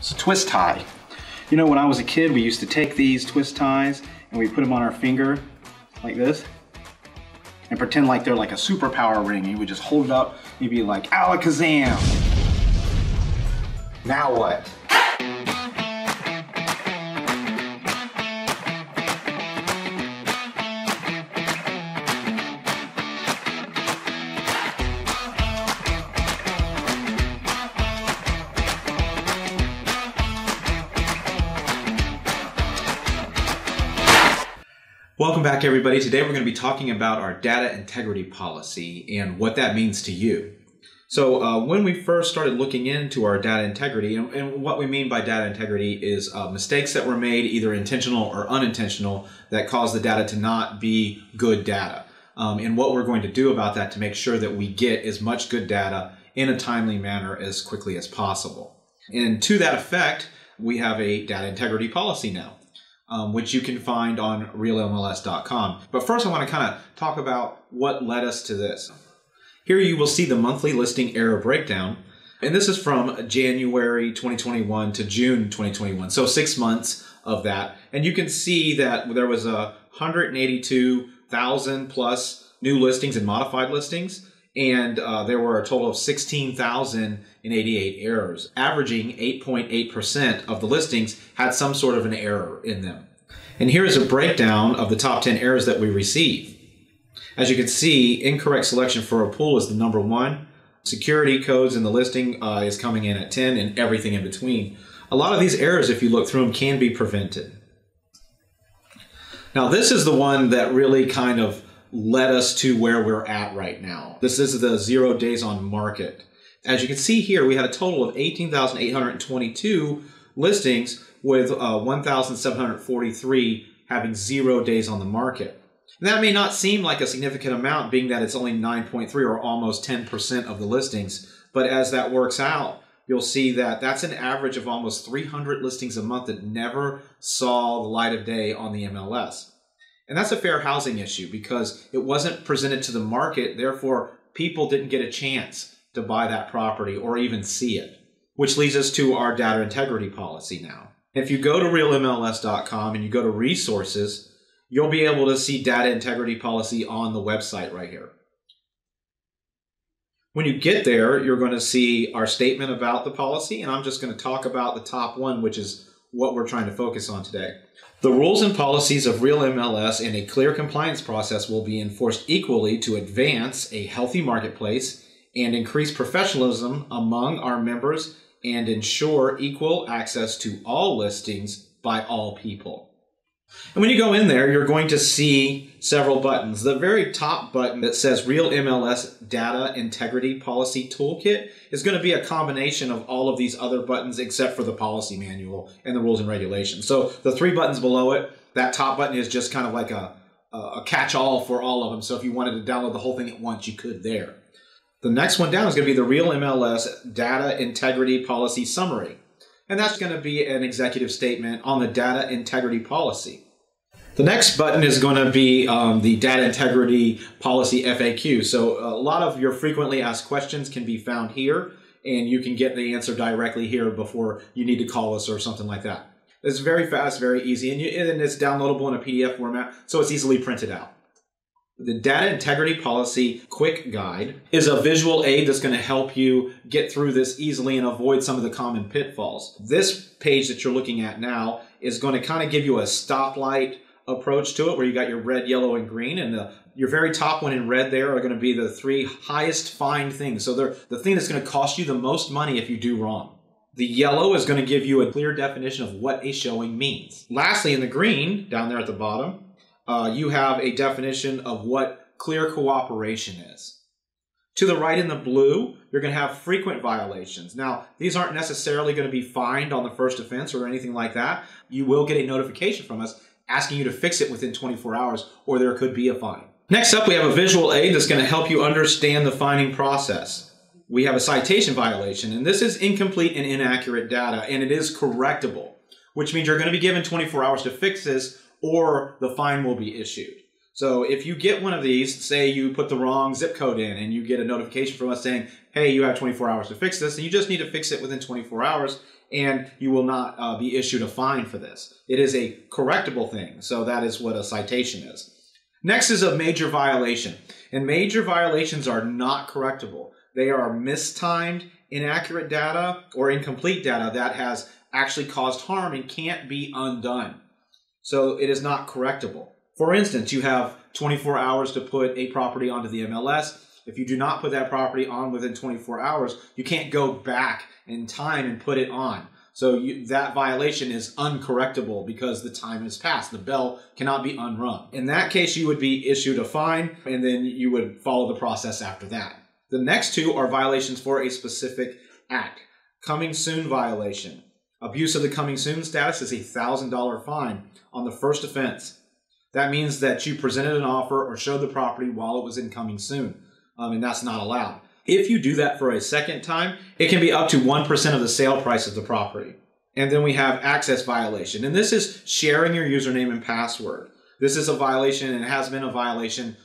It's a twist tie. You know, when I was a kid, we used to take these twist ties and we put them on our finger like this and pretend like they're like a superpower ring. And you would just hold it up and you'd be like, alakazam. Now what? Welcome back, everybody. Today we're going to be talking about our data integrity policy and what that means to you. So when we first started looking into our data integrity, and what we mean by data integrity is mistakes that were made, either intentional or unintentional, that cause the data to not be good data. And what we're going to do about that to make sure that we get as much good data in a timely manner as quickly as possible. And to that effect, we have a data integrity policy now. Which you can find on realMLS.com. But first I want to kind of talk about what led us to this. Here you will see the monthly listing error breakdown, and this is from January 2021 to June 2021, so 6 months of that. And you can see that there was 182,000 plus new listings and modified listings, and there were a total of 16,088 errors. Averaging 8.8% of the listings had some sort of an error in them. And here's a breakdown of the top 10 errors that we receive. As you can see, incorrect selection for a pool is the number 1. Security codes in the listing is coming in at 10, and everything in between. A lot of these errors, if you look through them, can be prevented. Now this is the one that really kind of led us to where we're at right now. This is the 0 days on market. As you can see here, we had a total of 18,822 listings with 1,743 having 0 days on the market. And that may not seem like a significant amount, being that it's only 9.3 or almost 10% of the listings. But as that works out, you'll see that that's an average of almost 300 listings a month that never saw the light of day on the MLS. And that's a fair housing issue because it wasn't presented to the market, therefore people didn't get a chance to buy that property or even see it. Which leads us to our data integrity policy now. If you go to realMLS.com and you go to resources, you'll be able to see data integrity policy on the website right here. When you get there, you're going to see our statement about the policy, and I'm just going to talk about the top one, which is what we're trying to focus on today. The rules and policies of realMLS and a clear compliance process will be enforced equally to advance a healthy marketplace and increase professionalism among our members and ensure equal access to all listings by all people. And when you go in there, you're going to see several buttons. The very top button that says realMLS Data Integrity Policy Toolkit is going to be a combination of all of these other buttons except for the policy manual and the rules and regulations. So the 3 buttons below it, that top button is just kind of like a catch-all for all of them. So if you wanted to download the whole thing at once, you could there. The next one down is going to be the realMLS Data Integrity Policy Summary. And that's going to be an executive statement on the data integrity policy. The next button is going to be the Data Integrity Policy FAQ. So a lot of your frequently asked questions can be found here, and you can get the answer directly here before you need to call us or something like that. It's very fast, very easy, and it's downloadable in a PDF format, so it's easily printed out. The Data Integrity Policy Quick Guide is a visual aid that's going to help you get through this easily and avoid some of the common pitfalls. This page that you're looking at now is going to kind of give you a stoplight approach to it, where you got your red, yellow, and green, and your very top one in red there are going to be the 3 highest fined things. So they're the thing that's going to cost you the most money if you do wrong. The yellow is going to give you a clear definition of what a showing means. Lastly, in the green, down there at the bottom, you have a definition of what clear cooperation is. To the right in the blue, you're going to have frequent violations. Now, these aren't necessarily going to be fined on the first offense or anything like that. You will get a notification from us asking you to fix it within 24 hours, or there could be a fine. Next up, we have a visual aid that's going to help you understand the fining process. We have a citation violation, and this is incomplete and inaccurate data, and it is correctable, which means you're going to be given 24 hours to fix this, or the fine will be issued. So if you get one of these, say you put the wrong zip code in and you get a notification from us saying, hey, you have 24 hours to fix this, and you just need to fix it within 24 hours, and you will not be issued a fine for this. It is a correctable thing, so that is what a citation is. Next is a major violation, and major violations are not correctable. They are mistimed, inaccurate data, or incomplete data that has actually caused harm and can't be undone. So it is not correctable. For instance, you have 24 hours to put a property onto the MLS. If you do not put that property on within 24 hours, you can't go back in time and put it on. So that violation is uncorrectable because the time has passed. The bell cannot be unrung. In that case, you would be issued a fine, and then you would follow the process after that. The next two are violations for a specific act. Coming soon violation. Abuse of the coming soon status is a $1,000 fine on the first offense. That means that you presented an offer or showed the property while it was in coming soon, and that's not allowed. If you do that for a second time, it can be up to 1% of the sale price of the property. And then we have access violation, and this is sharing your username and password. This is a violation and has been a violation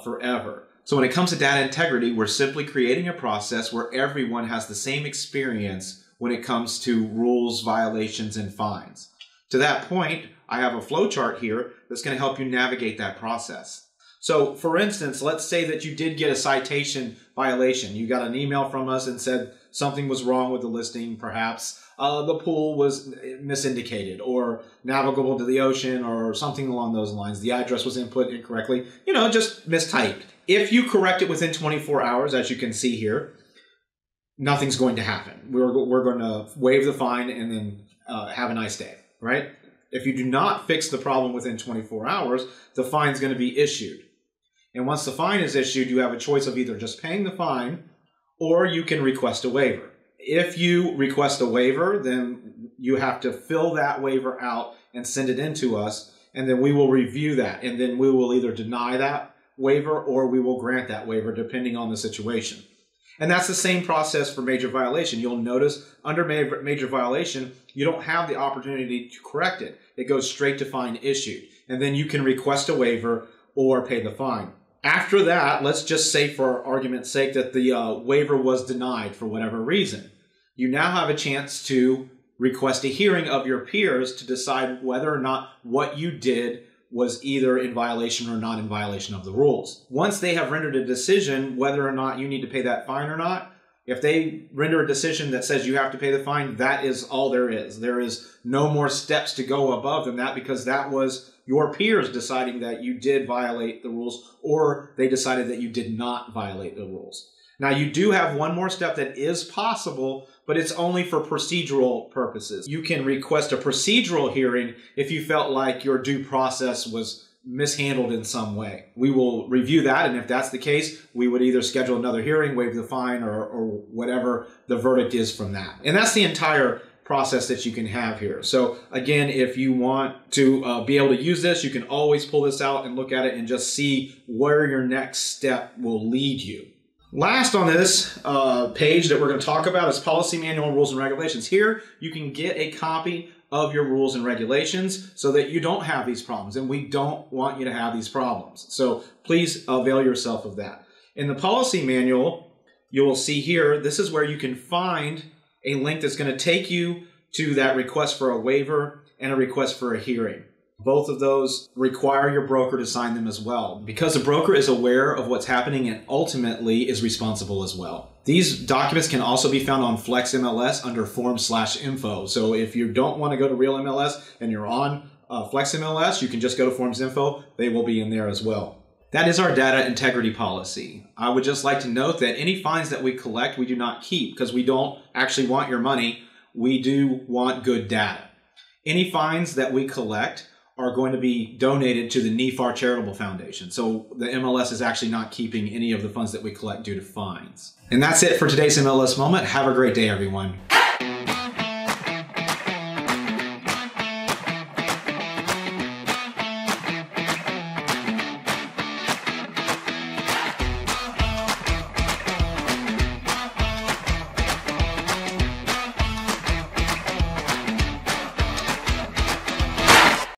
forever. So when it comes to data integrity, we're simply creating a process where everyone has the same experience when it comes to rules, violations, and fines. To that point, I have a flow chart here that's going to help you navigate that process. So for instance, let's say that you did get a citation violation. You got an email from us and said something was wrong with the listing, perhaps the pool was misindicated or navigable to the ocean or something along those lines. The address was input incorrectly, just mistyped. If you correct it within 24 hours, as you can see here, nothing's going to happen. We're going to waive the fine and then have a nice day, right? If you do not fix the problem within 24 hours, the fine's going to be issued. And once the fine is issued, you have a choice of either just paying the fine or you can request a waiver. If you request a waiver, then you have to fill that waiver out and send it in to us, and then we will review that, and then we will either deny that waiver or we will grant that waiver depending on the situation. And that's the same process for major violation. You'll notice under major violation, you don't have the opportunity to correct it. It goes straight to fine issued. And then you can request a waiver or pay the fine. After that, let's just say for argument's sake that the waiver was denied for whatever reason. You now have a chance to request a hearing of your peers to decide whether or not what you did was either in violation or not in violation of the rules. Once they have rendered a decision whether or not you need to pay that fine or not, if they render a decision that says you have to pay the fine, that is all there is. There is no more steps to go above than that because that was your peers deciding that you did violate the rules or they decided that you did not violate the rules. Now you do have one more step that is possible, but it's only for procedural purposes. You can request a procedural hearing if you felt like your due process was mishandled in some way. We will review that, and if that's the case, we would either schedule another hearing, waive the fine, or whatever the verdict is from that. And that's the entire process that you can have here. So again, if you want to be able to use this, you can always pull this out and look at it and just see where your next step will lead you. Last on this page that we're going to talk about is Policy Manual, Rules and Regulations. Here, you can get a copy of your rules and regulations so that you don't have these problems, and we don't want you to have these problems. So please avail yourself of that. In the Policy Manual, you will see here, this is where you can find a link that's going to take you to that request for a waiver and a request for a hearing. Both of those require your broker to sign them as well, because the broker is aware of what's happening and ultimately is responsible as well. These documents can also be found on FlexMLS under Forms/Info. So if you don't want to go to realMLS and you're on FlexMLS, you can just go to Forms/Info. They will be in there as well. That is our data integrity policy. I would just like to note that any fines that we collect, we do not keep because we don't actually want your money. We do want good data. Any fines that we collect are going to be donated to the NEFAR Charitable Foundation. So the MLS is actually not keeping any of the funds that we collect due to fines. And that's it for today's MLS Moment. Have a great day, everyone.